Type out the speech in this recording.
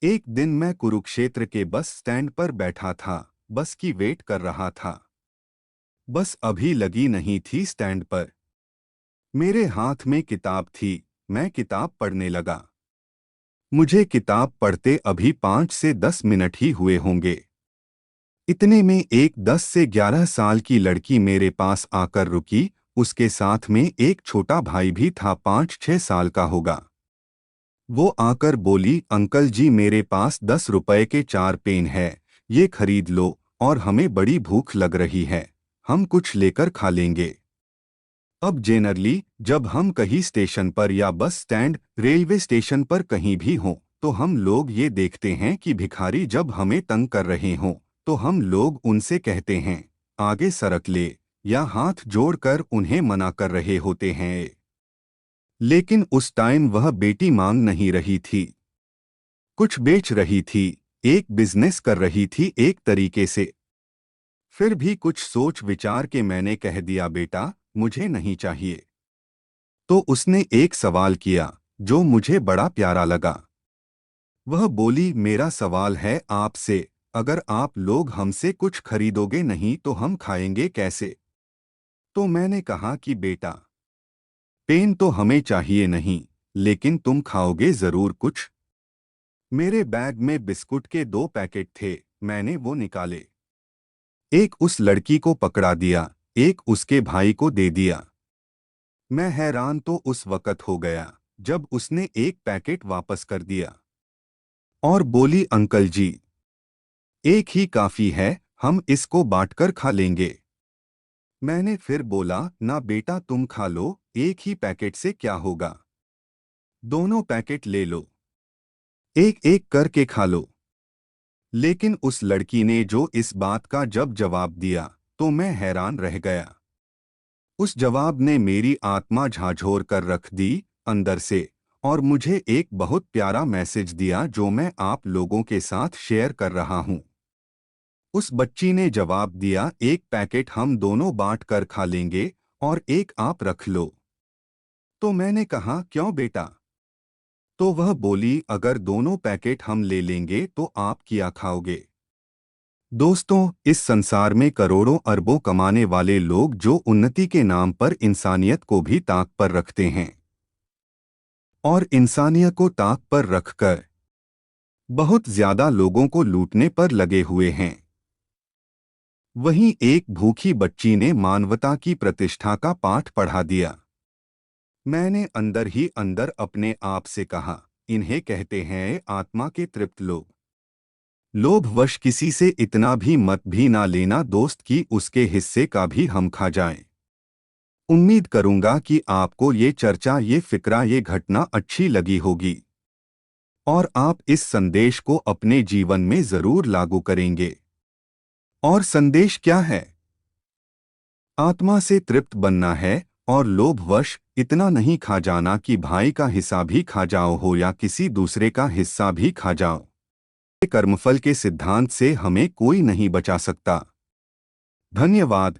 एक दिन मैं कुरुक्षेत्र के बस स्टैंड पर बैठा था। बस की वेट कर रहा था। बस अभी लगी नहीं थी स्टैंड पर। मेरे हाथ में किताब थी। मैं किताब पढ़ने लगा। मुझे किताब पढ़ते अभी 5 से 10 मिनट ही हुए होंगे। इतने में एक 10 से 11 साल की लड़की मेरे पास आकर रुकी। उसके साथ में एक छोटा भाई भी था, 5-6 साल का होगा। वो आकर बोली, अंकल जी मेरे पास 10 रुपए के 4 पेन है, ये खरीद लो, और हमें बड़ी भूख लग रही है, हम कुछ लेकर खा लेंगे। अब जेनरली जब हम कहीं स्टेशन पर या बस स्टैंड, रेलवे स्टेशन पर कहीं भी हों, तो हम लोग ये देखते हैं कि भिखारी जब हमें तंग कर रहे हों, तो हम लोग उनसे कहते हैं, आगे सरक ले, या हाथ जोड़कर उन्हें मना कर रहे होते हैं। लेकिन उस टाइम वह बेटी मांग नहीं रही थी, कुछ बेच रही थी, एक बिजनेस कर रही थी एक तरीके से। फिर भी कुछ सोच विचार के मैंने कह दिया, बेटा मुझे नहीं चाहिए। तो उसने एक सवाल किया जो मुझे बड़ा प्यारा लगा। वह बोली, मेरा सवाल है आपसे, अगर आप लोग हमसे कुछ खरीदोगे नहीं तो हम खाएंगे कैसे? तो मैंने कहा कि बेटा, पेन तो हमें चाहिए नहीं, लेकिन तुम खाओगे जरूर कुछ। मेरे बैग में बिस्कुट के 2 पैकेट थे, मैंने वो निकाले। एक उस लड़की को पकड़ा दिया, एक उसके भाई को दे दिया। मैं हैरान तो उस वक़्त हो गया जब उसने एक पैकेट वापस कर दिया और बोली, अंकल जी एक ही काफ़ी है, हम इसको बांटकर खा लेंगे। मैंने फिर बोला, ना बेटा तुम खा लो, एक ही पैकेट से क्या होगा, दोनों पैकेट ले लो, एक एक करके खा लो। लेकिन उस लड़की ने जो इस बात का जब जवाब दिया, तो मैं हैरान रह गया। उस जवाब ने मेरी आत्मा झांझोर कर रख दी अंदर से, और मुझे एक बहुत प्यारा मैसेज दिया जो मैं आप लोगों के साथ शेयर कर रहा हूं। उस बच्ची ने जवाब दिया, एक पैकेट हम दोनों बांट कर खा लेंगे और एक आप रख लो। तो मैंने कहा, क्यों बेटा? तो वह बोली, अगर दोनों पैकेट हम ले लेंगे तो आप क्या खाओगे? दोस्तों, इस संसार में करोड़ों अरबों कमाने वाले लोग जो उन्नति के नाम पर इंसानियत को भी ताक पर रखते हैं, और इंसानियत को ताक पर रखकर बहुत ज्यादा लोगों को लूटने पर लगे हुए हैं। वहीं एक भूखी बच्ची ने मानवता की प्रतिष्ठा का पाठ पढ़ा दिया। मैंने अंदर ही अंदर अपने आप से कहा, इन्हें कहते हैं आत्मा के तृप्त लोग। लोभवश किसी से इतना भी मत भी ना लेना दोस्त कि उसके हिस्से का भी हम खा जाएं। उम्मीद करूंगा कि आपको ये चर्चा, ये फिक्रा, ये घटना अच्छी लगी होगी और आप इस संदेश को अपने जीवन में जरूर लागू करेंगे। और संदेश क्या है? आत्मा से तृप्त बनना है और लोभवश इतना नहीं खा जाना कि भाई का हिस्सा भी खा जाओ हो या किसी दूसरे का हिस्सा भी खा जाओ। कर्मफल के सिद्धांत से हमें कोई नहीं बचा सकता। धन्यवाद।